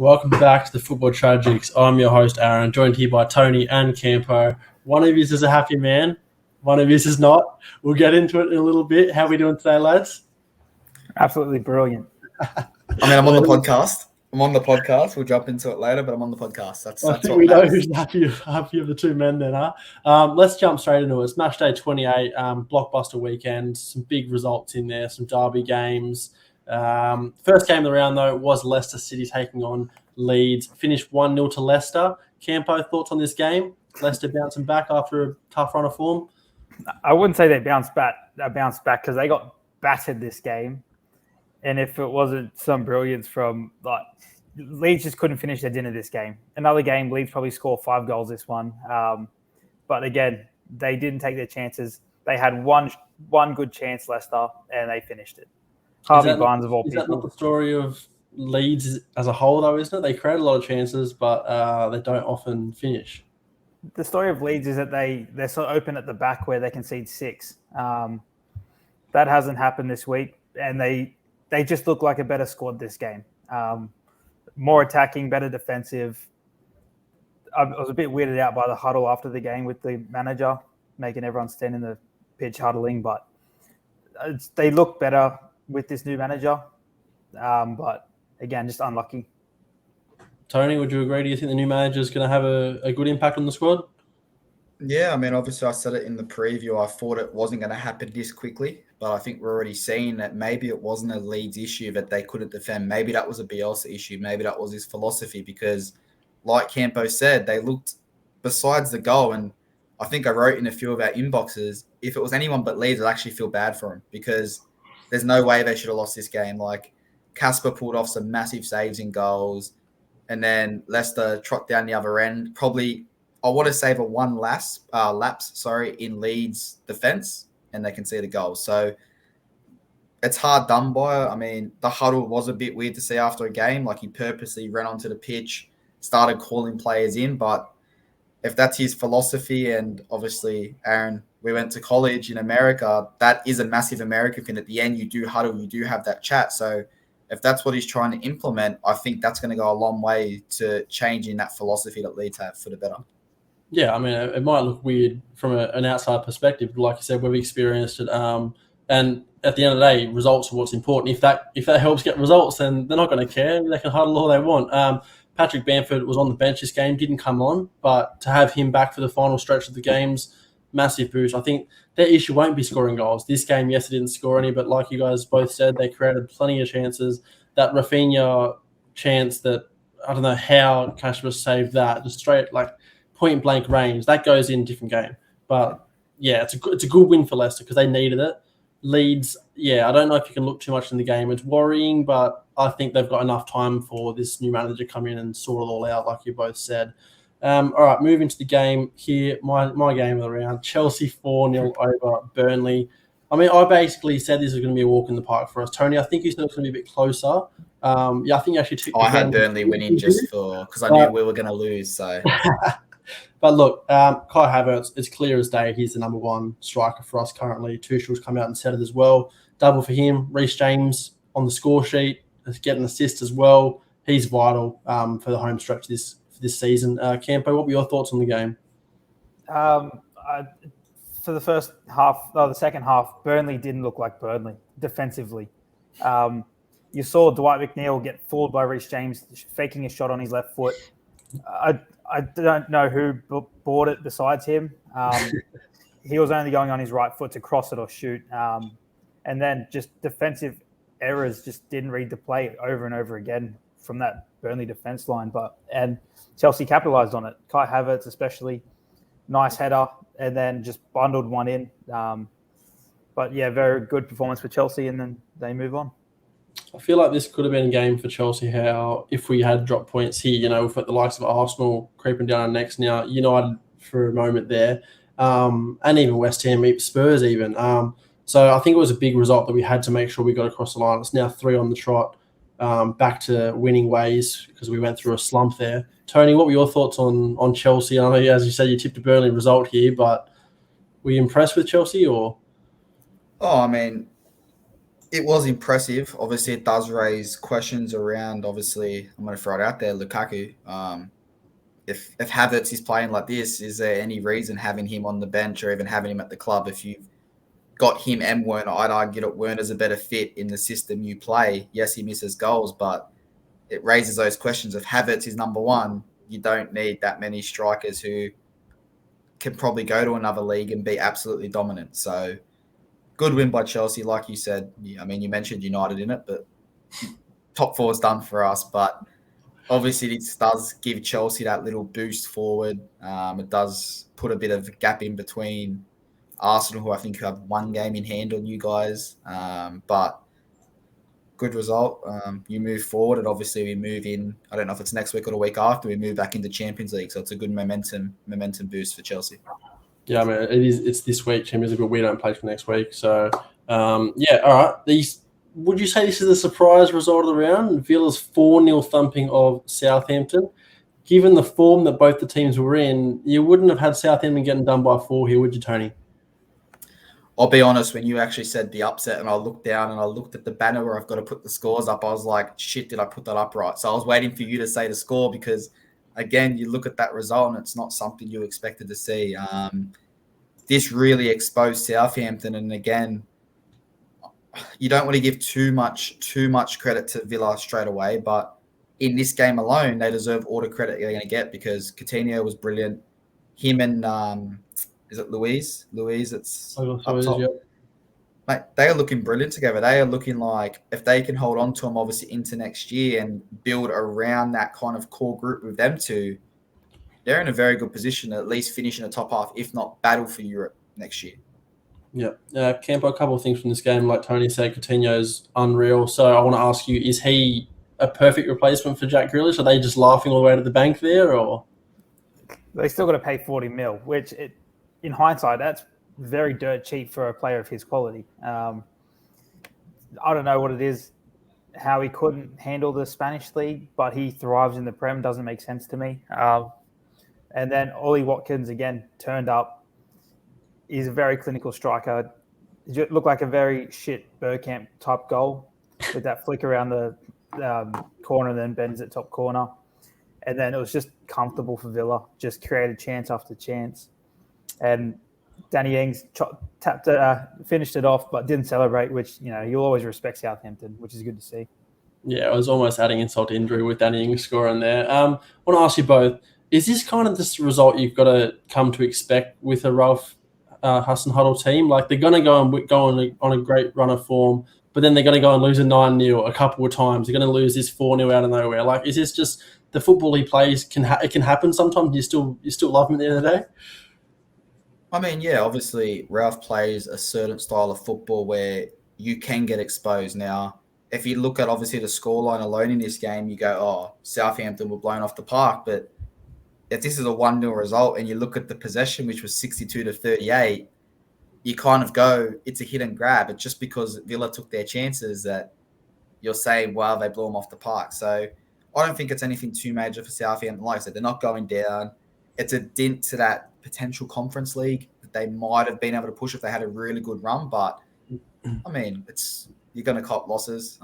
welcome back to the Football Tragics. I'm your host, Aaron, joined here by Tony and Campo. One of you is a happy man, one of you is not. We'll get into it in a little bit. How are we doing today, lads? Absolutely brilliant. I'm on the podcast. We'll jump into it later, but I'm on the podcast. That's I think what we know matters. who's happy of the two men then, huh? Let's jump straight into it. It's Matchday 28, blockbuster weekend, some big results in there, some derby games. First game of the round, though, was Leicester City taking on Leeds. Finished 1-0 to Leicester. Campo, thoughts on this game? Leicester bouncing back after a tough run of form? I wouldn't say they bounced back because they got battered this game. And if it wasn't some brilliance from Leeds just couldn't finish their dinner this game. Another game, Leeds probably scored 5 goals this one. But again, they didn't take their chances. They had one good chance, Leicester, and they finished it. Harvey Barnes of all people. Is that not the story of Leeds as a whole, though, isn't it? They create a lot of chances, but they don't often finish. The story of Leeds is that they're so open at the back where they concede 6. That hasn't happened this week, and they just look like a better squad this game. More attacking, better defensive. I was a bit weirded out by the huddle after the game with the manager, making everyone stand in the pitch huddling, but they look better with this new manager. But again, just unlucky. Tony, would you agree? Do you think the new manager is going to have a good impact on the squad? Yeah, obviously I said it in the preview. I thought it wasn't going to happen this quickly, but I think we're already seeing that maybe it wasn't a Leeds issue that they couldn't defend. Maybe that was a Bielsa issue. Maybe that was his philosophy because, like Campo said, they looked, besides the goal, and I think I wrote in a few of our inboxes, if it was anyone but Leeds, I'd actually feel bad for him because there's no way they should have lost this game. Like, Casper pulled off some massive saves in goals, and then Leicester trot down the other end. Probably, I want to save a one lapse in Leeds' defence, and they can see the goal. So it's hard done by. The huddle was a bit weird to see after a game. Like, he purposely ran onto the pitch, started calling players in. But if that's his philosophy, and obviously, Aaron, we went to college in America, that is a massive American thing. At the end, you do huddle, you do have that chat. So if that's what he's trying to implement, I think that's going to go a long way to changing that philosophy that Leeds have for the better. Yeah, it might look weird from an outside perspective, but like you said, we've experienced it. And at the end of the day, results are what's important. If that helps get results, then they're not going to care. They can huddle all they want. Patrick Bamford was on the bench this game, didn't come on, but to have him back for the final stretch of the games, massive boost. I think their issue won't be scoring goals. This game, yes, it didn't score any, but like you guys both said, they created plenty of chances. That Rafinha chance that, I don't know how Casper saved that, just straight, point blank range, that goes in a different game. But yeah, it's a good win for Leicester because they needed it. Leeds, I don't know if you can look too much in the game. It's worrying, but I think they've got enough time for this new manager to come in and sort it all out, like you both said. All right, moving to the game here, my game of the round, Chelsea 4-0 over Burnley. I basically said this was going to be a walk in the park for us. Tony, I think you said it's going to be a bit closer. I think you actually took I had Burnley winning just because I knew we were going to lose. So. But look, Kai Havertz, it's clear as day. He's the number one striker for us currently. Tuchel's come out and said it as well. Double for him. Reece James on the score sheet, getting assists as well. He's vital for the home stretch this season. Campo, what were your thoughts on the game? For the first half, the second half, Burnley didn't look like Burnley defensively. You saw Dwight McNeil get fooled by Reece James, faking a shot on his left foot. I don't know who bought it besides him. He was only going on his right foot to cross it or shoot. And then just defensive errors, just didn't read the play over and over again from that Burnley defense line. And Chelsea capitalized on it. Kai Havertz especially, nice header, and then just bundled one in. But yeah, very good performance for Chelsea, and then they move on. I feel like this could have been a game for Chelsea. How if we had dropped points here, we've got the likes of Arsenal creeping down our necks now. United for a moment there, and even West Ham, Spurs even. So I think it was a big result that we had to make sure we got across the line. It's now 3 on the trot, back to winning ways because we went through a slump there. Tony, what were your thoughts on Chelsea? I know, as you said, you tipped a Burnley result here, but were you impressed with Chelsea or? Oh, It was impressive. Obviously, it does raise questions around. Obviously, I'm going to throw it out there, Lukaku. If Havertz is playing like this, is there any reason having him on the bench or even having him at the club? If you've got him and Werner, I'd argue that Werner's a better fit in the system you play. Yes, he misses goals, but it raises those questions. If Havertz is number one, you don't need that many strikers who can probably go to another league and be absolutely dominant. So good win by Chelsea. Like you said, I mean, you mentioned United in it, but top four is done for us. But obviously, it does give Chelsea that little boost forward. It does put a bit of a gap in between Arsenal, who I think have one game in hand on you guys. But good result. You move forward, and obviously we move in. I don't know if it's next week or the week after. We move back into Champions League, so it's a good momentum boost for Chelsea. Yeah, I mean, it's this week, Champions League, but we don't play for next week. So, yeah, all right. Would you say this is a surprise result of the round? Villa's 4-0 thumping of Southampton. Given the form that both the teams were in, you wouldn't have had Southampton getting done by 4 here, would you, Tony? I'll be honest, when you actually said the upset and I looked down and I looked at the banner where I've got to put the scores up, I was like, shit, did I put that up right? So I was waiting for you to say the score because, again, you look at that result and it's not something you expected to see. This really exposed Southampton, and again, you don't want to give too much credit to Villa straight away, but in this game alone, they deserve all the credit they're going to get because Coutinho was brilliant. Him and is it Louise? Louise, it's up top. Yep. Mate, they are looking brilliant together. They are looking like if they can hold on to them, obviously into next year and build around that kind of core group with them two, they're in a very good position to at least finish in the top half, if not battle for Europe next year. Yeah. Campo, a couple of things from this game. Like Tony said, Coutinho's unreal. So I want to ask you, is he a perfect replacement for Jack Grealish? Are they just laughing all the way to the bank there? Or they still got to pay 40 mil, which in hindsight, that's very dirt cheap for a player of his quality. I don't know what it is, how he couldn't handle the Spanish league, but he thrives in the Prem. Doesn't make sense to me. And then Ollie Watkins, again, turned up. He's a very clinical striker. It looked like a very shit Bergkamp type goal with that flick around the corner and then bends at top corner. And then it was just comfortable for Villa, just created chance after chance. And Danny Ings finished it off, but didn't celebrate, which, you'll always respect Southampton, which is good to see. Yeah, I was almost adding insult to injury with Danny Ings scoring there. I want to ask you both, is this kind of this result you've got to come to expect with a Ralph Hasenhüttl team? Like, they're going to go on a great run of form, but then they're going to go and lose a 9-0 a couple of times. They're going to lose this 4-0 out of nowhere. Like, is this just the football he plays? It can happen sometimes. You still love him at the end of the day. I mean, yeah, obviously Ralph plays a certain style of football where you can get exposed. Now, if you look at obviously the scoreline alone in this game, you go, oh, Southampton were blown off the park. But if this is a 1-0 result and you look at the possession, which was 62-38, you kind of go, it's a hit and grab. It's just because Villa took their chances that you're saying, wow, they blew them off the park. So I don't think it's anything too major for Southampton. Like I said, they're not going down. It's a dent to that potential Conference League that they might have been able to push if they had a really good run. But, I mean, you're going to cop losses.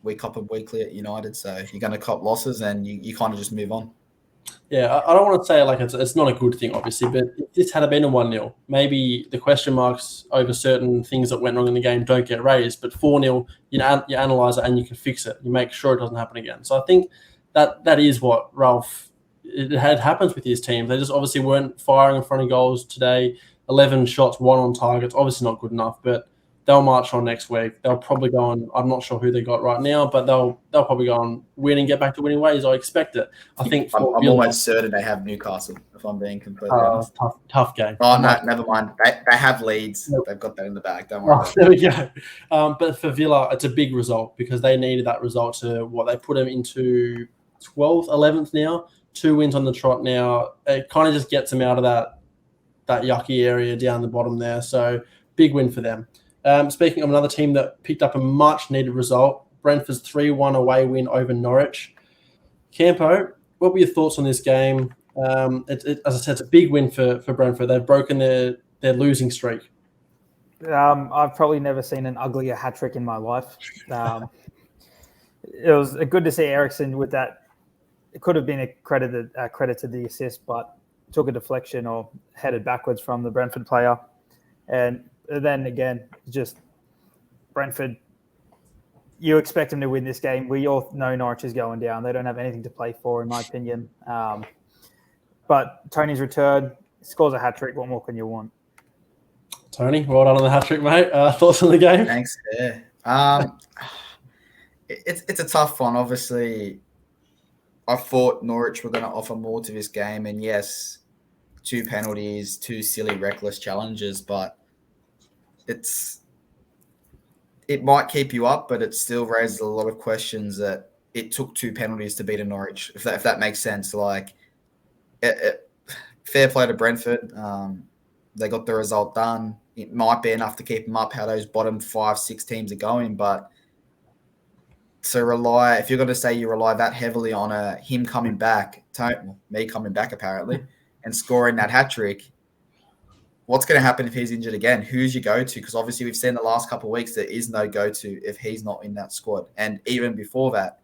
We cop them weekly at United, so you're going to cop losses and you kind of just move on. Yeah, I don't want to say like it's not a good thing, obviously, but if this had been a 1-0, maybe the question marks over certain things that went wrong in the game don't get raised. But 4-0, you analyse it and you can fix it. You make sure it doesn't happen again. So I think that is what Ralph it happens with his teams. They just obviously weren't firing in front of goals today. 11 shots, 1 on target. Obviously not good enough, but they'll march on next week. They'll probably go on. I'm not sure who they got right now, but they'll probably go on win and get back to winning ways. I expect it. I'm almost certain they have Newcastle, if I'm being completely honest. Tough game. Oh, no, never mind. They have Leeds. Yep. They've got that in the bag. Don't worry. There we go. But for Villa, it's a big result because they needed that result to they put them into 12th, 11th now. 2 wins on the trot now. It kind of just gets them out of that yucky area down the bottom there. So big win for them. Speaking of another team that picked up a much-needed result, Brentford's 3-1 away win over Norwich. Campo, what were your thoughts on this game? As I said, it's a big win for Brentford. They've broken their losing streak. I've probably never seen an uglier hat trick in my life. It was good to see Ericsson with that. It could have been a credit to the assist, but took a deflection or headed backwards from the Brentford player. And then again, just Brentford, you expect them to win this game. We all know Norwich is going down. They don't have anything to play for, in my opinion. But Tony's return, scores a hat trick. What more can you want? Tony, well done on the hat trick, mate. Thoughts on the game? Thanks. Yeah. It's a tough one. Obviously, I thought Norwich were going to offer more to this game, and yes, 2 penalties, 2 silly, reckless challenges, but it might keep you up, but it still raises a lot of questions that it took 2 penalties to beat a Norwich, if that makes sense. Like, fair play to Brentford. They got the result done. It might be enough to keep them up how those bottom 5-6 teams are going, but if you're going to say you rely that heavily on him coming back, me coming back apparently, and scoring that hat trick, what's going to happen if he's injured again? Who's your go-to? Because obviously we've seen the last couple of weeks there is no go-to if he's not in that squad. And even before that,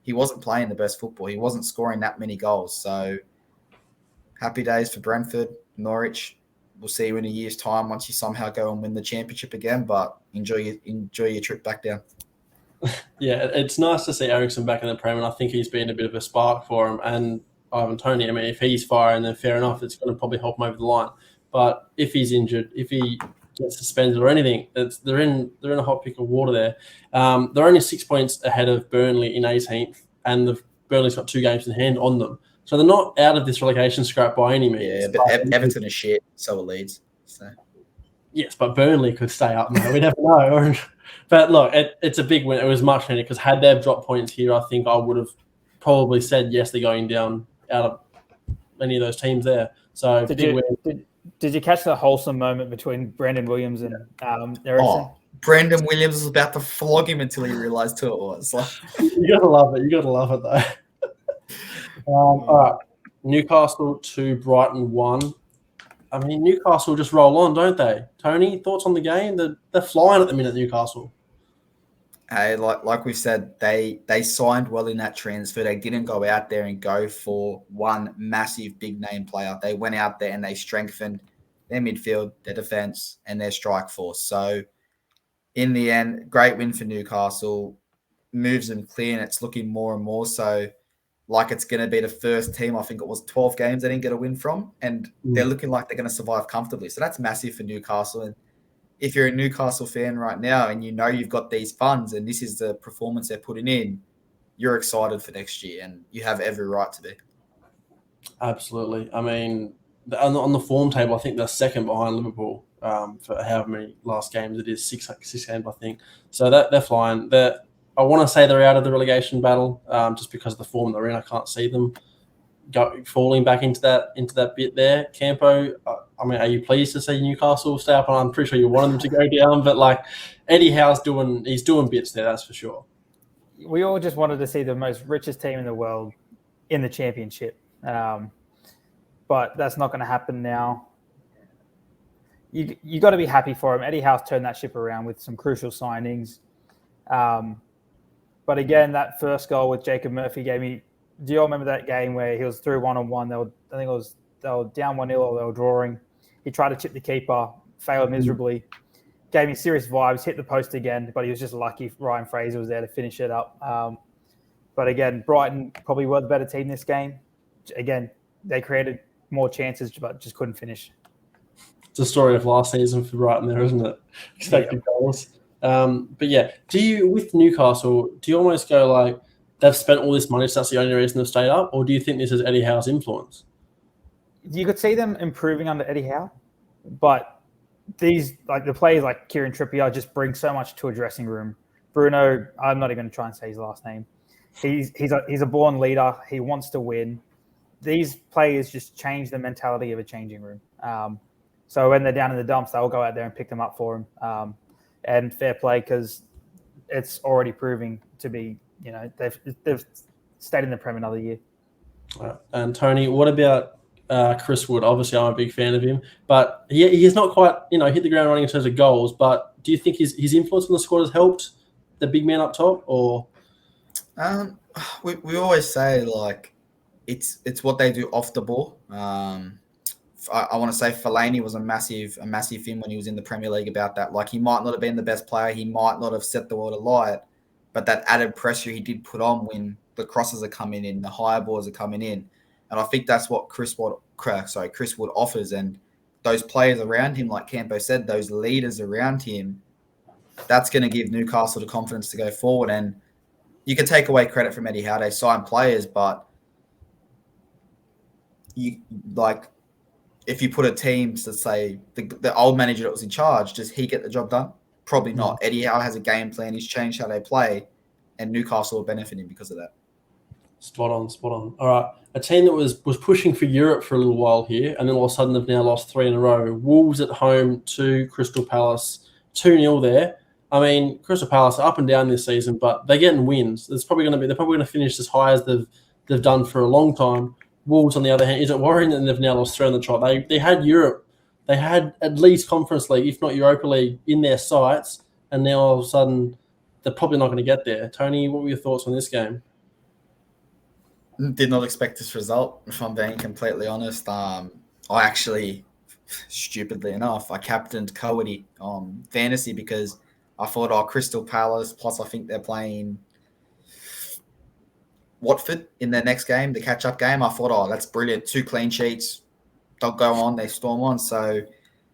he wasn't playing the best football. He wasn't scoring that many goals. So happy days for Brentford, Norwich. We'll see you in a year's time once you somehow go and win the championship again. But enjoy your trip back down. Yeah, it's nice to see Ericsson back in the Prem, and I think he's been a bit of a spark for him. And Ivan Tony, I mean, if he's firing, then fair enough, it's going to probably help him over the line. But if he's injured, if he gets suspended or anything, they're in a hot pick of water there. They're only 6 points ahead of Burnley in 18th, and Burnley's got 2 games in hand on them. So they're not out of this relegation scrap by any means. Yeah, but Everton is shit, so are Leeds. So. Yes, but Burnley could stay up, mate. We never know. But look, it's a big win. It was much needed because had they dropped points here, I think I would have probably said yes, they're going down out of any of those teams there. So did you catch the wholesome moment between Brandon Williams and Ericsson? Oh, Brandon Williams was about to flog him until he realised who it was. You gotta love it. You gotta love it though. All right, Newcastle 2, Brighton 1. I mean, Newcastle just roll on, don't they? Tony, thoughts on the game? They're flying at the minute, Newcastle. Hey, like we said, they signed well in that transfer. They didn't go out there and go for one massive big name player. They went out there and they strengthened their midfield, their defense, and their strike force. So in the end, great win for Newcastle. Moves them clear, and it's looking more and more so like it's going to be the first team, I think it was 12 games they didn't get a win from, and they're looking like they're going to survive comfortably. So that's massive for Newcastle. And if you're a Newcastle fan right now and you know you've got these funds and this is the performance they're putting in, you're excited for next year, and you have every right to be. Absolutely. I mean, on the form table, I think they're second behind Liverpool for however many last games it is, six games, I think. So they're flying. I want to say they're out of the relegation battle just because of the form they're in. I can't see them falling back into that bit there. Campo, I mean, are you pleased to see Newcastle stay up? And I'm pretty sure you wanted them to go down, but like Eddie Howe's doing bits there, that's for sure. We all just wanted to see the most richest team in the world in the championship, but that's not going to happen now. You got to be happy for him. Eddie Howe's turned that ship around with some crucial signings. But again, that first goal with Jacob Murphy gave me. Do you all remember that game where he was through 1-on-1? They were down 1-0 or they were drawing. He tried to chip the keeper, failed miserably. Gave me serious vibes. Hit the post again, but he was just lucky. Ryan Fraser was there to finish it up. But again, Brighton probably were the better team this game. Again, they created more chances, but just couldn't finish. It's a story of last season for Brighton there, isn't it? Expected goals. But yeah, with Newcastle, do you almost go like they've spent all this money, so that's the only reason they've stayed up, or do you think this is Eddie Howe's influence? You could see them improving under Eddie Howe, but the players like Kieran Trippier just bring so much to a dressing room. Bruno, I'm not even going to try and say his last name. He's a born leader. He wants to win. These players just change the mentality of a changing room. So when they're down in the dumps, they'll go out there and pick them up for him. And fair play, because it's already proving to be, they've stayed in the Prem another year. And Tony, what about Chris Wood. Obviously, I'm a big fan of him, but he's not quite hit the ground running in terms of goals. But do you think his influence on the squad has helped the big man up top, or? We always say like it's what they do off the ball. I want to say Fellaini was a massive thing when he was in the Premier League about that. Like, he might not have been the best player, he might not have set the world alight, but that added pressure he did put on when the crosses are coming in, the higher balls are coming in, and I think that's what Chris Wood offers. And those players around him, like Campo said, those leaders around him, that's going to give Newcastle the confidence to go forward. And you can take away credit from Eddie Howe, they sign players, but if you put a team to say the old manager that was in charge, does he get the job done? Probably not. Eddie Howe has a game plan. He's changed how they play, and Newcastle are benefiting because of that. Spot on. All right. A team that was pushing for Europe for a little while here, and then all of a sudden they've now lost 3 in a row. Wolves at home to Crystal Palace, 2-0 there. I mean, Crystal Palace are up and down this season, but they're getting wins. They're probably going to finish as high as they've done for a long time. Wolves, on the other hand, is it worrying that they've now lost 3 on the trot? They had Europe, they had at least Conference League, if not Europa League, in their sights, and now all of a sudden they're probably not going to get there. Tony, what were your thoughts on this game? Did not expect this result, if I'm being completely honest. I actually, stupidly enough, I captained Coady on fantasy because I thought, Crystal Palace, plus I think they're playing Watford in their next game, the catch-up game. I thought, that's brilliant. 2 clean sheets. They'll go on, they storm on. So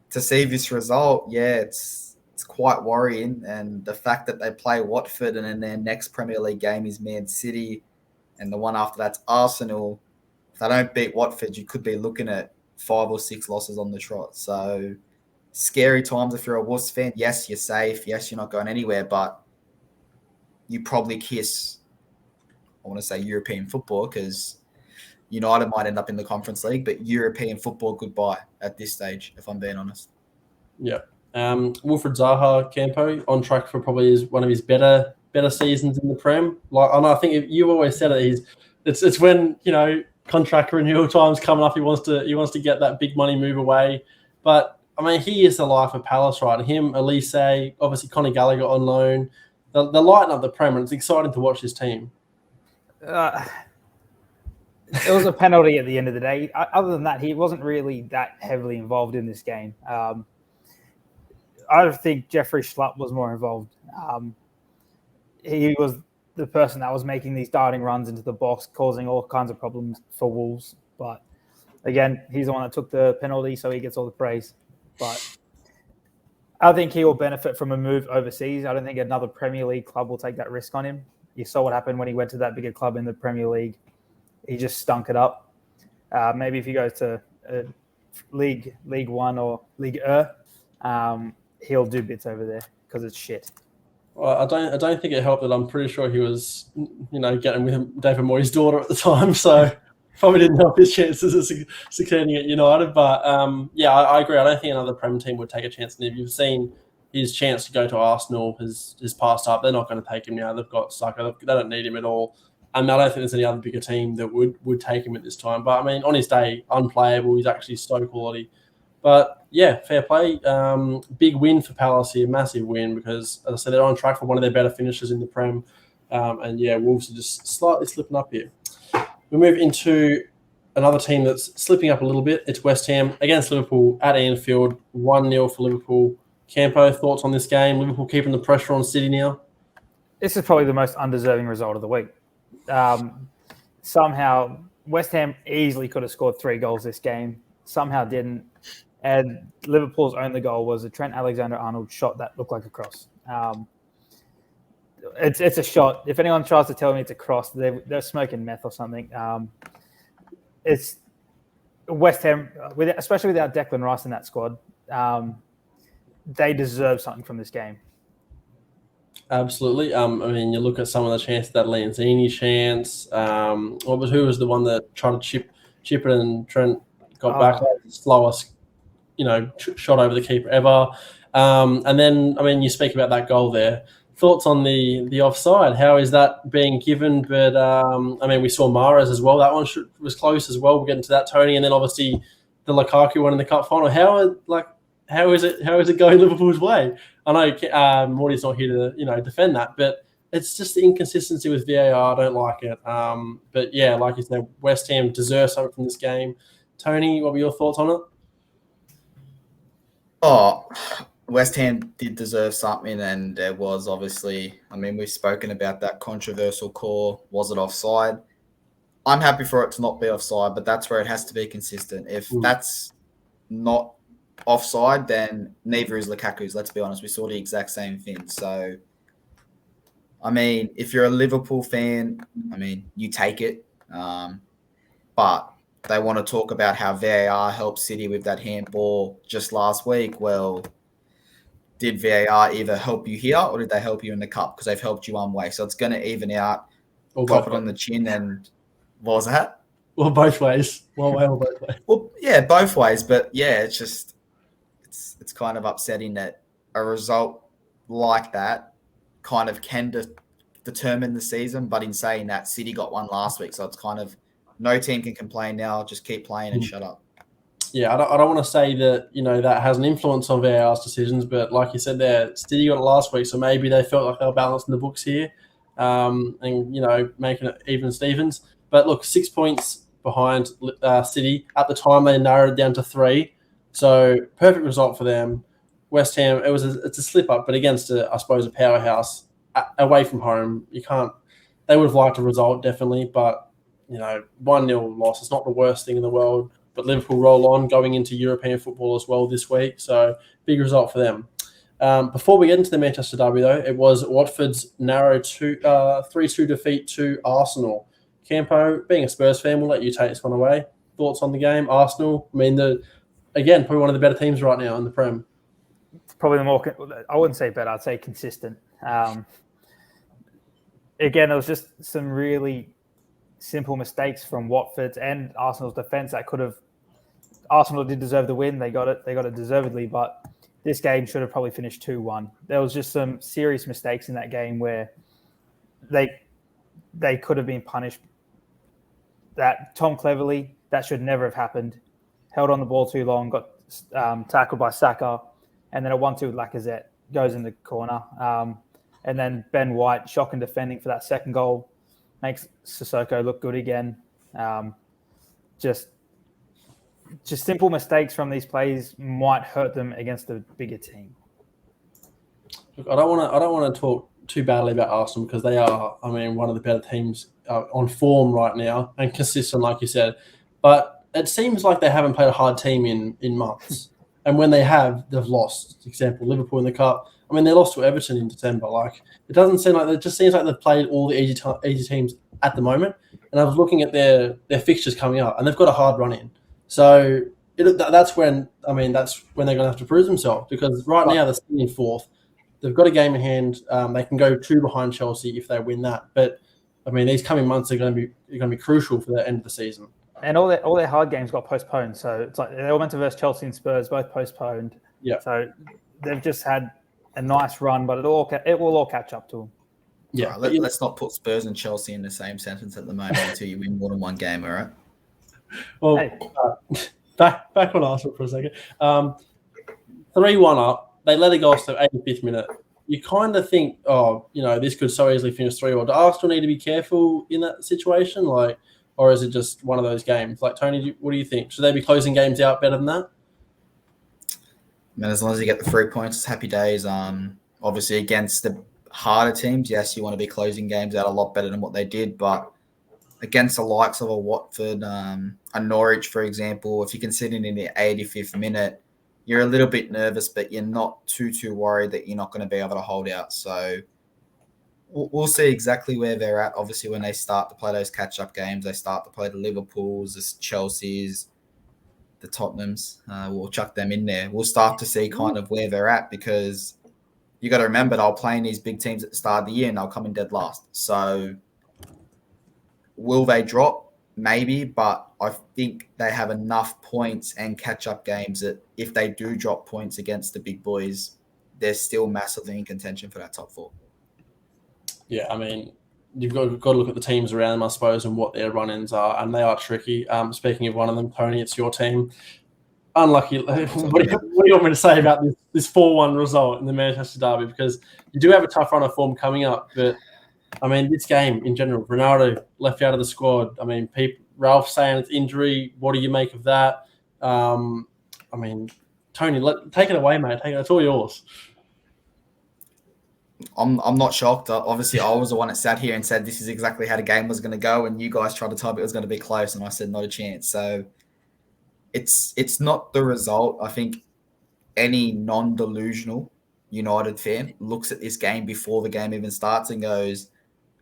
to see this result, it's quite worrying. And the fact that they play Watford and then their next Premier League game is Man City and the one after that's Arsenal. If they don't beat Watford, you could be looking at 5 or 6 losses on the trot. So scary times if you're a Wolves fan. Yes, you're safe. Yes, you're not going anywhere, but you probably kiss, I want to say, European football, because United might end up in the Conference League, but European football goodbye at this stage, if I'm being honest. Yeah. Wilfred Zaha, Campo, on track for probably one of his better seasons in the Prem. I think you've always said it. It's when contract renewal time's coming up. He wants to get that big money move away. But I mean, he is the life of Palace, right? Him, Elise, obviously Conor Gallagher on loan. They're lighting up the Prem, and it's exciting to watch this team. It was a penalty at the end of the day. Other than that, he wasn't really that heavily involved in this game. I think Jeffrey Schlupp was more involved. He was the person that was making these darting runs into the box, causing all kinds of problems for Wolves. But again, he's the one that took the penalty, so he gets all the praise. But I think he will benefit from a move overseas. I don't think another Premier League club will take that risk on him. You saw what happened when he went to that bigger club in the Premier League. He just stunk it up. Maybe if he goes to League 1 or League he'll do bits over there because it's shit. Well, I don't think it helped that I'm pretty sure he was, getting with David Moyes' daughter at the time, so probably didn't help his chances of succeeding at United. But I agree. I don't think another Prem team would take a chance. And if you've seen his chance to go to Arsenal has passed up, they're not going to take him now. They've got Saka. They don't need him at all. And I don't think there's any other bigger team that would take him at this time. But I mean, on his day, unplayable. He's actually so quality. But yeah, fair play. Big win for Palace here, massive win, because as I said, they're on track for one of their better finishes in the Prem. Wolves are just slightly slipping up here. We move into another team that's slipping up a little bit. It's West Ham against Liverpool at Anfield, 1-0 for Liverpool. Campo, thoughts on this game? Liverpool keeping the pressure on City now? This is probably the most undeserving result of the week. Somehow, West Ham easily could have scored 3 goals this game. Somehow didn't. And Liverpool's only goal was a Trent Alexander-Arnold shot that looked like a cross. It's a shot. If anyone tries to tell me it's a cross, they're smoking meth or something. It's West Ham, especially without Declan Rice in that squad. They deserve something from this game. Absolutely. You look at some of the chances, that Lanzini chance. Who was the one that tried to chip it and Trent got back? Slowest, shot over the keeper ever. And then, you speak about that goal there. thoughts on the offside? How is that being given? But I mean, we saw Mahrez as well. That one was close as well. We'll get into that, Tony, and then obviously the Lukaku one in the cup final. How is it going Liverpool's way? I know Morty's not here to defend that, but it's just the inconsistency with VAR. I don't like it. But yeah, like you said, West Ham deserves something from this game. Tony, what were your thoughts on it? Oh, West Ham did deserve something, and there was obviously, I mean, we've spoken about that controversial call. Was it offside? I'm happy for it to not be offside, but that's where it has to be consistent. If that's not offside, then neither is Lukaku's. Let's be honest. We saw the exact same thing. So, I mean, if you're a Liverpool fan, I mean, you take it. But they want to talk about how VAR helped City with that handball just last week. Well, did VAR either help you here or did they help you in the cup? Because they've helped you one way. So it's going to even out, pop it on the chin, and what was that? Well, both ways. One way or both ways. Well, yeah, both ways. But yeah, it's just it's kind of upsetting that a result like that kind of can determine the season. But in saying that, City got one last week, so it's kind of no team can complain now. Just keep playing and shut up. Yeah, I don't want to say that that has an influence on VAR's decisions, but like you said there, City got it last week, so maybe they felt like they were balancing the books here, and making it even Stevens. But look, 6 points behind City at the time. They narrowed it down to 3, so perfect result for them. West Ham, it's a slip up, but against a powerhouse away from home, you can't. They would have liked a result definitely, but 1-0 loss. It's not the worst thing in the world. But Liverpool roll on going into European football as well this week. So big result for them. Before we get into the Manchester derby, though, it was Watford's narrow 3-2 defeat to Arsenal. Campo, being a Spurs fan, we'll let you take this one away. Thoughts on the game? Arsenal, I mean, probably one of the better teams right now in the Prem. Probably the more, I wouldn't say better, I'd say consistent. Again, it was just some really simple mistakes from Watford and Arsenal's defence that could have. Arsenal did deserve the win. They got it deservedly, but this game should have probably finished 2-1. There was just some serious mistakes in that game where they could have been punished. That Tom Cleverley, that should never have happened. Held on the ball too long, got tackled by Saka, and then a 1-2 with Lacazette goes in the corner. And then Ben White, shocking defending for that second goal, makes Sissoko look good again. Just simple mistakes from these players might hurt them against a bigger team. Look, I don't want to talk too badly about Arsenal because they are, one of the better teams on form right now and consistent, like you said. But it seems like they haven't played a hard team in months. And when they have, they've lost. For example, Liverpool in the Cup. They lost to Everton in December. It doesn't seem like it just seems like they've played all the easy teams at the moment. And I was looking at their fixtures coming up, and they've got a hard run in. So that's when they're going to have to prove themselves because right now they're sitting in 4th. They've got a game in hand. They can go 2 behind Chelsea if they win that. But these coming months are going to be crucial for the end of the season. And all their hard games got postponed. So it's like they were meant to versus Chelsea and Spurs, both postponed. Yeah. So they've just had a nice run, but it will all catch up to them. Yeah. Right, let's not put Spurs and Chelsea in the same sentence at the moment until you win more than one game, all right? Well, back on Arsenal for a second. 3-1 up. They let it go to the 85th minute. You kind of think, this could so easily finish 3-1. Do Arsenal need to be careful in that situation? Or is it just one of those games? Tony, what do you think? Should they be closing games out better than that? As long as you get the 3 points, it's happy days. Obviously, against the harder teams, yes, you want to be closing games out a lot better than what they did. But against the likes of a Watford, a Norwich, for example, if you can sit in the 85th minute, you're a little bit nervous, but you're not too worried that you're not going to be able to hold out. So we'll see exactly where they're at. Obviously, when they start to play those catch-up games, they start to play the Liverpools, the Chelseas, the Tottenhams. We'll chuck them in there. We'll start to see kind of where they're at because you got to remember they'll play these big teams at the start of the year and they'll come in dead last. So will they drop? Maybe, but I think they have enough points and catch-up games that if they do drop points against the big boys, they're still massively in contention for that top 4. Yeah, I mean, you've got to look at the teams around them, I suppose, and what their run-ins are, and they are tricky. Speaking of one of them, Tony, it's your team. Unlucky. What do you want me to say about this 4-1 result in the Manchester derby? Because you do have a tough run of form coming up, but I mean, this game in general, Ronaldo left out of the squad. I mean, Ralph saying it's injury. What do you make of that? I mean, Tony, take it away, mate. It's all yours. I'm not shocked. Obviously, I was the one that sat here and said this is exactly how the game was going to go, and you guys tried to tell me it was going to be close, and I said not a chance. So it's not the result. I think any non-delusional United fan looks at this game before the game even starts and goes,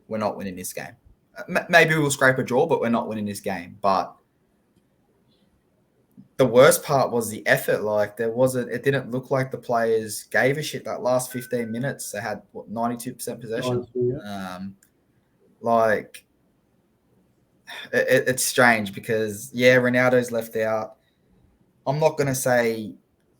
we're not winning this game. Maybe we'll scrape a draw, but we're not winning this game. But the worst part was the effort. Like, it didn't look like the players gave a shit. That last 15 minutes, they had 92% possession. It's strange because Ronaldo's left out. I'm not going to say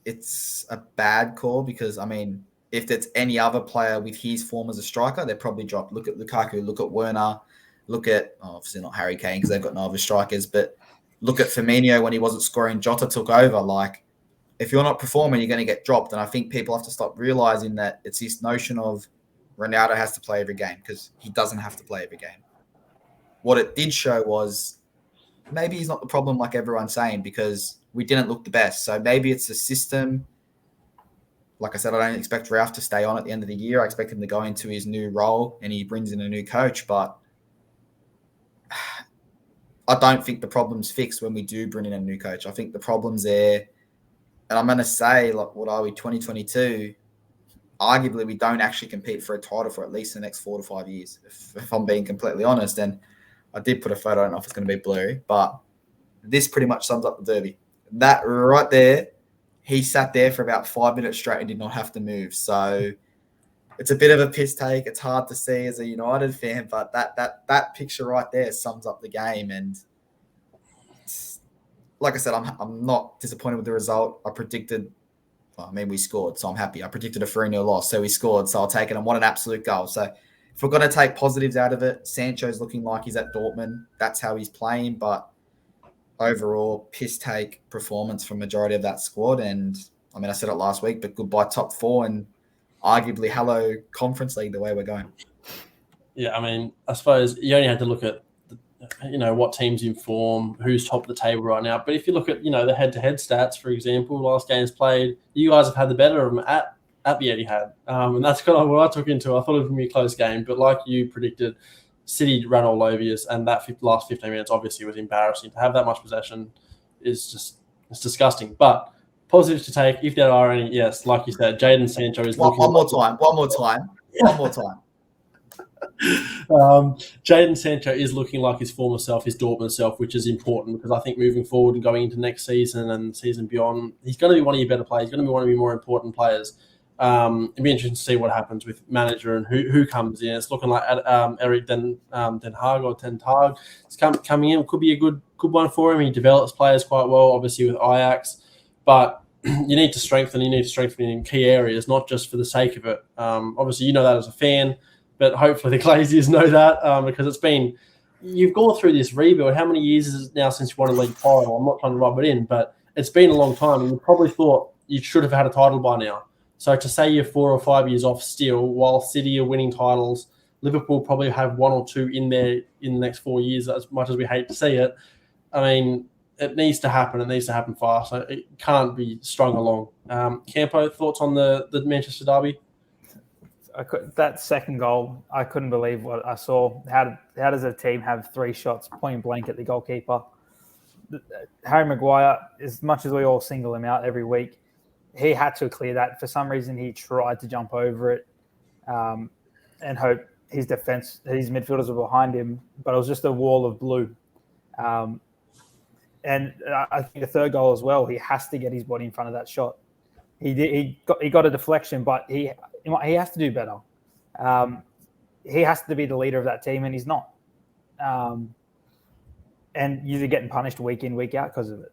it's a bad call because, I mean, if it's any other player with his form as a striker, they're probably dropped. Look at Lukaku, look at Werner, look at, obviously not Harry Kane because they've got no other strikers, but look at Firmino when he wasn't scoring, Jota took over. Like, if you're not performing, you're going to get dropped. And I think people have to stop realizing that it's this notion of Ronaldo has to play every game because he doesn't have to play every game. What it did show was maybe he's not the problem like everyone's saying because we didn't look the best. So maybe it's the system. Like I said, I don't expect Ralph to stay on at the end of the year. I expect him to go into his new role and he brings in a new coach. But I don't think the problem's fixed when we do bring in a new coach. I think the problem's there. And I'm going to say, like, what are we, 2022? Arguably, we don't actually compete for a title for at least the next 4 to 5 years, if I'm being completely honest. And I did put a photo, I don't know if it's going to be blurry, but this pretty much sums up the derby. That right there, he sat there for about 5 minutes straight and did not have to move. So it's a bit of a piss take. It's hard to see as a United fan, but that picture right there sums up the game. And like I said, I'm not disappointed with the result. We scored, so I'm happy. I predicted a 3-0 loss, so we scored, so I'll take it. And what an absolute goal. So if we're going to take positives out of it, Sancho's looking like he's at Dortmund. That's how he's playing, but overall, piss take performance from majority of that squad. And I mean, I said it last week, but goodbye top 4 and arguably hello Conference League the way we're going. Yeah, I mean, I suppose you only had to look at what teams in form, who's top of the table right now. But if you look at the head-to-head stats, for example, last games played, you guys have had the better of them at the Etihad, and that's kind of what I took into. I thought it was going to be a close game, but like you predicted, City ran all over you, and that last 15 minutes obviously was embarrassing. To have that much possession it's disgusting. But positives to take, if there are any, yes, like you said, Jadon Sancho is one more time. Jadon Sancho is looking like his former self, his Dortmund self, which is important because I think moving forward and going into next season and the season beyond, he's going to be one of your better players. He's going to be one of your more important players. It'd be interesting to see what happens with manager and who comes in. It's looking like Eric Den Hag or Ten Hag is coming in. Could be a good one for him. He develops players quite well, obviously with Ajax, but you need to strengthen. You need to strengthen in key areas, not just for the sake of it. Obviously, you know that as a fan, but hopefully the Glaziers know that because you've gone through this rebuild. How many years is it now since you won a league title? I'm not trying to rub it in, but it's been a long time, and you probably thought you should have had a title by now. So to say you're 4 or 5 years off still, while City are winning titles, Liverpool probably have 1 or 2 in there in the next 4 years, as much as we hate to see it. I mean, it needs to happen. It needs to happen fast. It can't be strung along. Campo, thoughts on the Manchester derby? That second goal, I couldn't believe what I saw. How does a team have 3 shots point blank at the goalkeeper? Harry Maguire, as much as we all single him out every week, he had to clear that. For some reason, he tried to jump over it and hope his midfielders were behind him, but it was just a wall of blue. And I think the third goal as well, he has to get his body in front of that shot. He got a deflection, but he has to do better. He has to be the leader of that team, and he's not. And you're getting punished week in, week out because of it.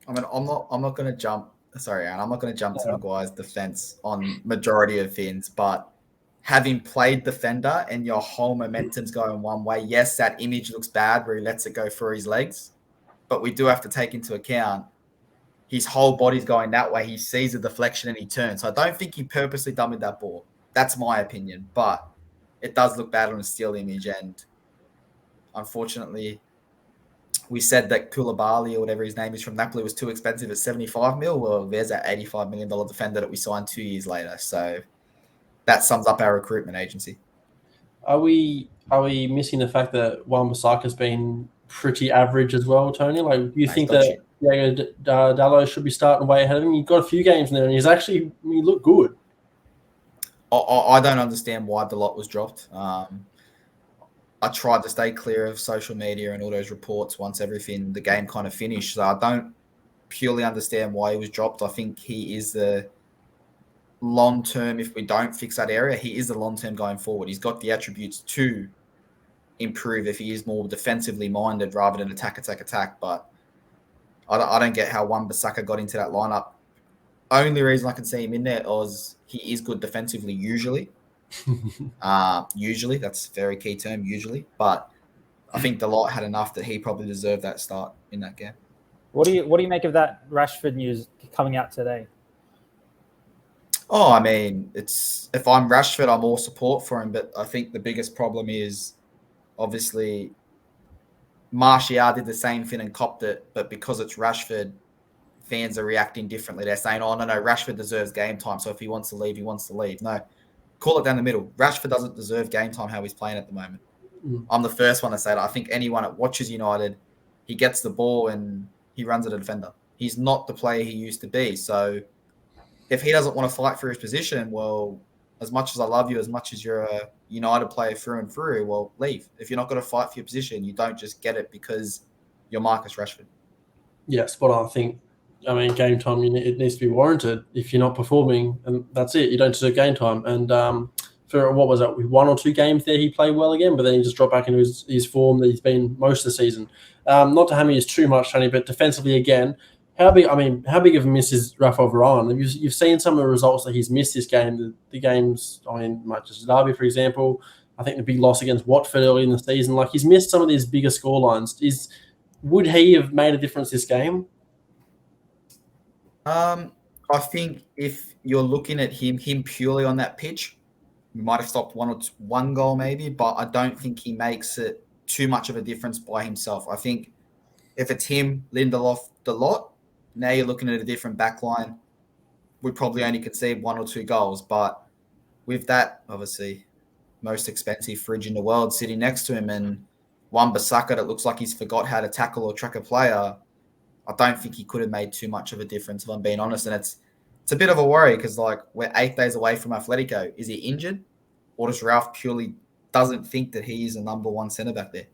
I mean, I'm not going to jump. Sorry, Aaron, I'm not going to jump to Maguire's defense on majority of things, but having played defender and your whole momentum's going one way. Yes, that image looks bad where he lets it go through his legs, but we do have to take into account his whole body's going that way. He sees the deflection and he turns. So I don't think he purposely dummied that ball. That's my opinion, but it does look bad on a still image. And unfortunately, we said that Koulibaly or whatever his name is from Napoli was too expensive at 75 mil. Well, there's that $85 million defender that we signed 2 years later. So that sums up our recruitment agency. Are we missing the fact that Wan-Bissaka's been pretty average as well, Tony? Like, do you think that Diego Dallo should be starting way ahead of him? You've got a few games in there, and he looked good. I don't understand why the lot was dropped. I tried to stay clear of social media and all those reports once the game kind of finished. So I don't purely understand why he was dropped. I think he is the long-term, if we don't fix that area, he is the long-term going forward. He's got the attributes to improve if he is more defensively minded rather than attack. But I don't get how Wan-Bissaka got into that lineup. Only reason I can see him in there is he is good defensively usually. Usually, that's a very key term, usually. But I think the lot had enough that he probably deserved that start in that game. What do you make of that Rashford news coming out today? Oh, I mean, if I'm Rashford, I'm all support for him. But I think the biggest problem is obviously Martial did the same thing and copped it. But because it's Rashford, fans are reacting differently. They're saying, oh, no, Rashford deserves game time. So if he wants to leave, he wants to leave. No, call it down the middle. Rashford doesn't deserve game time how he's playing at the moment. I'm the first one to say that. I think anyone that watches United, he gets the ball and he runs at a defender. He's not the player he used to be. So if he doesn't want to fight for his position, well, as much as I love you, as much as you're a United player through and through, well, leave. If you're not going to fight for your position, you don't just get it because you're Marcus Rashford. Yeah, spot on. I mean, game time, it needs to be warranted. If you're not performing, and that's it, you don't deserve game time. And for what was that, 1 or 2 games there, he played well again, but then he just dropped back into his form that he's been most of the season. Not to hammer you too much, Tony, but defensively again, how big of a miss is Rafael Varane? You've seen some of the results that he's missed this game. The games, Manchester Derby, for example. I think the big loss against Watford early in the season. Like, he's missed some of these bigger scorelines. Would he have made a difference this game? I think if you're looking at him purely on that pitch, we might have stopped one goal maybe, but I don't think he makes it too much of a difference by himself. I think if it's him, Lindelof, the lot, now you're looking at a different back line. We probably only concede 1 or 2 goals, but with that, obviously, most expensive fridge in the world sitting next to him and Wan-Bissaka that looks like he's forgot how to tackle or track a player, I don't think he could have made too much of a difference, if I'm being honest. And it's a bit of a worry because, like, we're 8 days away from Atletico. Is he injured? Or does Ralph purely doesn't think that he is a number 1 centre-back there?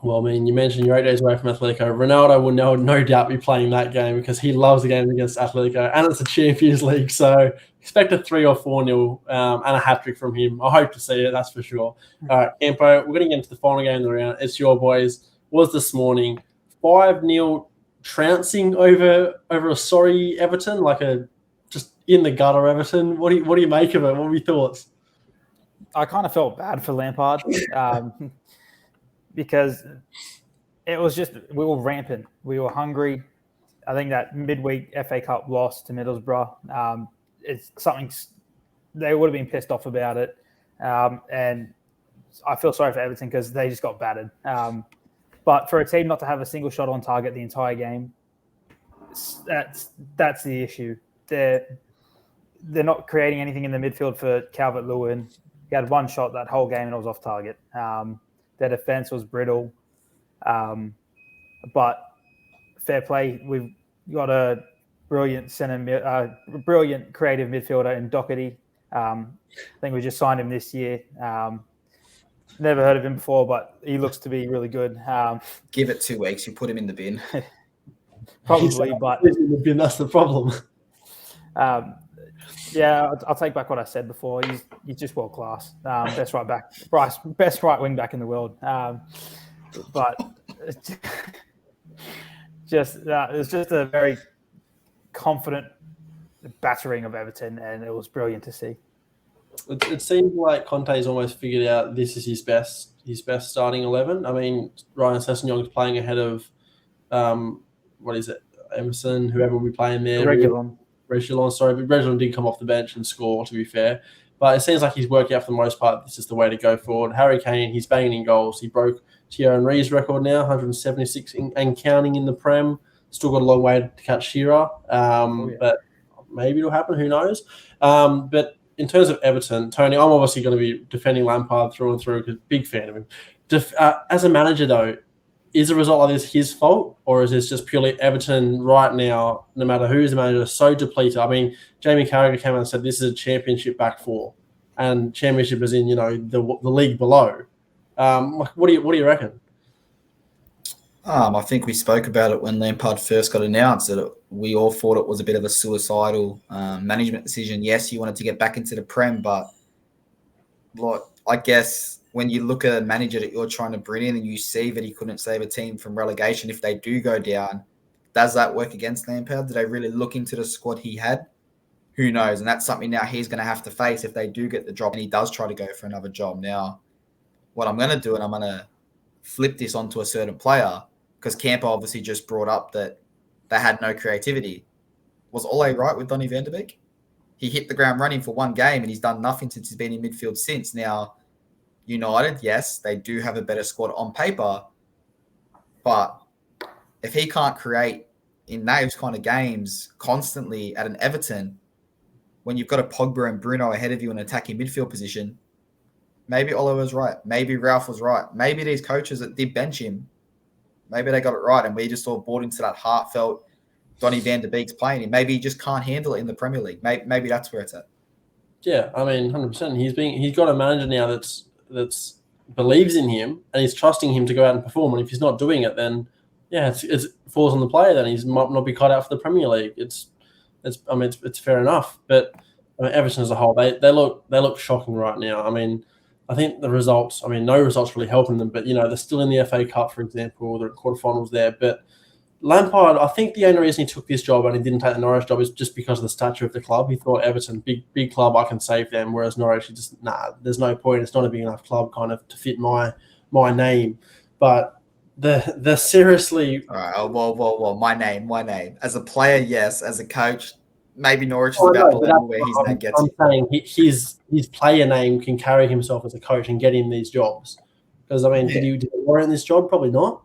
Well, I mean, you mentioned you're 8 days away from Atletico. Ronaldo will no doubt be playing that game because he loves the game against Atletico, and it's a Champions League, so expect a 3 or 4 nil and a hat-trick from him. I hope to see it, that's for sure. All right, Campo, we're going to get into the final game of the round. It's your boys. Was this morning 5-0 trouncing over a sorry Everton, like a just in the gutter Everton. What do you make of it? What were your thoughts? I kind of felt bad for Lampard because it was just we were rampant. We were hungry. I think that midweek FA Cup loss to Middlesbrough, it's something they would have been pissed off about it. And I feel sorry for Everton because they just got battered. But for a team not to have a single shot on target the entire game, that's the issue. They're not creating anything in the midfield for Calvert-Lewin. He had 1 shot that whole game and it was off target. Their defense was brittle. But fair play. We've got a brilliant brilliant creative midfielder in Doherty. I think we just signed him this year. Never heard of him before, but he looks to be really good. Give it 2 weeks, you put him in the bin. Probably, but in the bin, that's the problem. Yeah, I'll take back what I said before. He's just world class. Best right back, best right wing back in the world. But it's just a very confident battering of Everton, and it was brilliant to see. it seems like Conte's almost figured out this is his best starting 11. I mean, Ryan Sessegnon is playing ahead of what is it, Emerson, whoever will be playing there. Regulon, sorry, but Regulon did come off the bench and score, to be fair. But it seems like he's working out for the most part. This is the way to go forward. Harry Kane, he's banging in goals. He broke Thierry Henry's record now, 176 and counting in the Prem. Still got a long way to catch Shearer, but maybe it'll happen. Who knows? But in terms of Everton, Tony, I'm obviously going to be defending Lampard through and through because big fan of him. As a manager, though, is a result like this his fault, or is this just purely Everton right now, no matter who's the manager, so depleted? I mean, Jamie Carragher came out and said this is a championship back four, and championship is in, the league below. What do you reckon? I think we spoke about it when Lampard first got announced, that we all thought it was a bit of a suicidal management decision. Yes, you wanted to get back into the Prem, but I guess when you look at a manager that you're trying to bring in and you see that he couldn't save a team from relegation if they do go down, does that work against Lampard? Do they really look into the squad he had? Who knows? And that's something now he's going to have to face if they do get the job and he does try to go for another job. Now, what I'm going to do, and I'm going to flip this onto a certain player, because Campo obviously just brought up that they had no creativity. Was Ole right with Donny van de Beek? He hit the ground running for one game and he's done nothing since he's been in midfield since. Now, United, yes, they do have a better squad on paper, but if he can't create in those kind of games constantly at an Everton, when you've got a Pogba and Bruno ahead of you in attacking midfield position, maybe Ole was right. Maybe Ralph was right. Maybe these coaches that did bench him, maybe they got it right, and we just all bought into that heartfelt Donny van de Beek's playing him. Maybe he just can't handle it in the Premier League. Maybe that's where it's at. Yeah, I mean, 100%. He's got a manager now that's believes in him and he's trusting him to go out and perform. And if he's not doing it, then it falls on the player. Then he might not be cut out for the Premier League. It's fair enough. But I mean, Everton as a whole, they look shocking right now. I mean, I think the results. I mean, no results really helping them. But they're still in the FA Cup, for example. They're at quarterfinals there. But Lampard, I think the only reason he took this job and he didn't take the Norwich job is just because of the stature of the club. He thought Everton, big club, I can save them, whereas Norwich, he just, there's no point. It's not a big enough club kind of to fit my name. But the seriously... All right, well, my name. As a player, yes. As a coach, maybe Norwich is about the level where his name gets I'm saying his player name can carry himself as a coach and get him these jobs. Because, I mean, did he warrant this job? Probably not.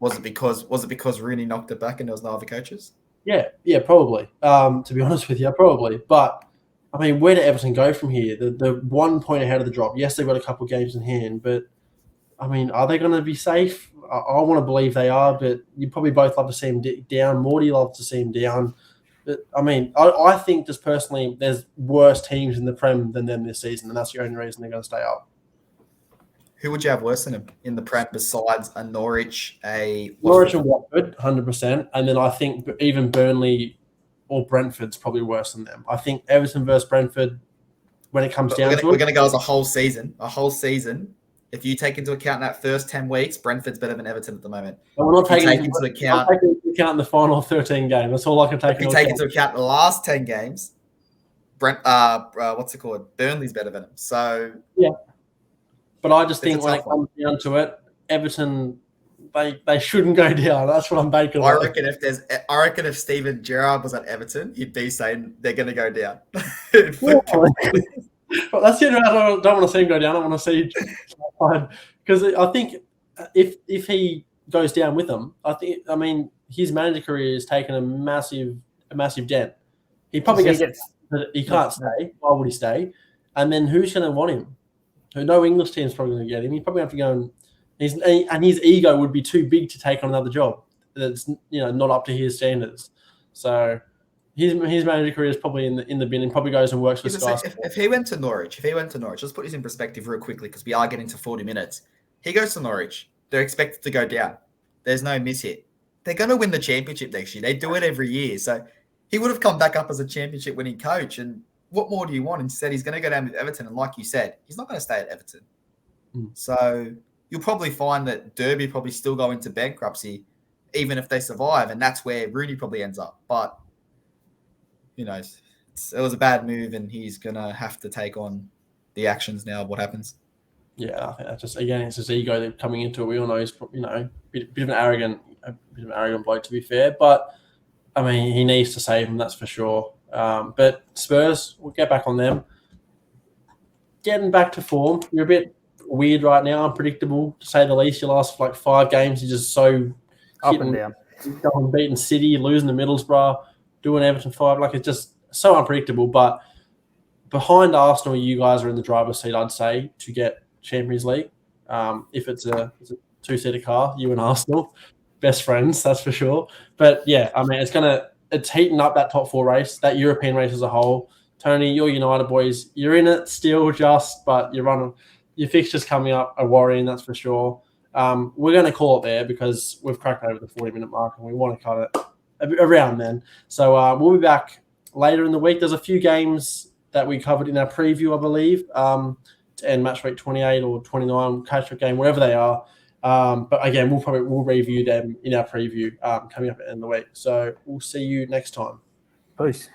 Was it because Rooney knocked it back and there was no other coaches? Yeah, probably. To be honest with you, probably. But I mean, where did Everton go from here? The 1 point ahead of the drop. Yes, they've got a couple of games in hand, but I mean, are they going to be safe? I want to believe they are, but you probably both love to see them down. Morty loves to see them down. But I mean, I think just personally, there's worse teams in the Prem than them this season, and that's the only reason they're going to stay up. Who would you have worse than him in the Prem besides a Norwich, and Watford, 100%. And then I think even Burnley or Brentford's probably worse than them. I think Everton versus Brentford, when it comes down to it. We're going to go as a whole season. If you take into account that first 10 weeks, Brentford's better than Everton at the moment. But we're not taking into account the final 13 games. That's all I can take into account. If you take into account the last 10 games, Burnley's better than them. So yeah. But I just think when it comes down to it, Everton, they shouldn't go down. That's what I'm banking on. I reckon if Steven Gerrard was at Everton, he'd be saying they're going to go down. Well, that's the only reason I don't want to see him go down. I want to see because I think if he goes down with them, his manager career has taken a massive dent. He probably he can't stay. Why would he stay? And then who's going to want him? No English team's probably going to get him. He'd probably have to go and his ego would be too big to take on another job that's not up to his standards. So his manager career is probably in the bin and probably goes and works with Sky. If he went to Norwich, let's put this in perspective real quickly because we are getting to 40 minutes. He goes to Norwich. They're expected to go down. There's no miss hit. They're going to win the championship next year. They do it every year. So he would have come back up as a championship winning coach. And what more do you want? Instead, he's going to go down with Everton. And like you said, he's not going to stay at Everton. So you'll probably find that Derby probably still go into bankruptcy, even if they survive. And that's where Rooney probably ends up. But who knows? it was a bad move, and he's gonna have to take on the actions now of what happens. Yeah, I think that's just again, it's his ego that coming into it. We all know he's a bit of an arrogant bloke, to be fair. But I mean, he needs to save him, that's for sure. But Spurs, we'll get back on them. Getting back to form, you're a bit weird right now, unpredictable to say the least. Your last 5 games, you're just so Up and down. Going beating City, losing to Middlesbrough, doing Everton 5. It's just so unpredictable. But behind Arsenal, you guys are in the driver's seat, I'd say, to get Champions League. If it's a 2-seater car, you and Arsenal, best friends, that's for sure. But yeah, I mean, it's heating up that top 4 race, that European race as a whole. Tony, you're United boys. You're in it still, but you're running. Your fixtures coming up are worrying, that's for sure. We're going to call it there because we've cracked over the 40-minute mark and we want to cut it around then. So we'll be back later in the week. There's a few games that we covered in our preview, I believe, to end match week 28 or 29, catch-up game, wherever they are. But again, we'll review them in our preview coming up at the end of the week. So we'll see you next time. Peace.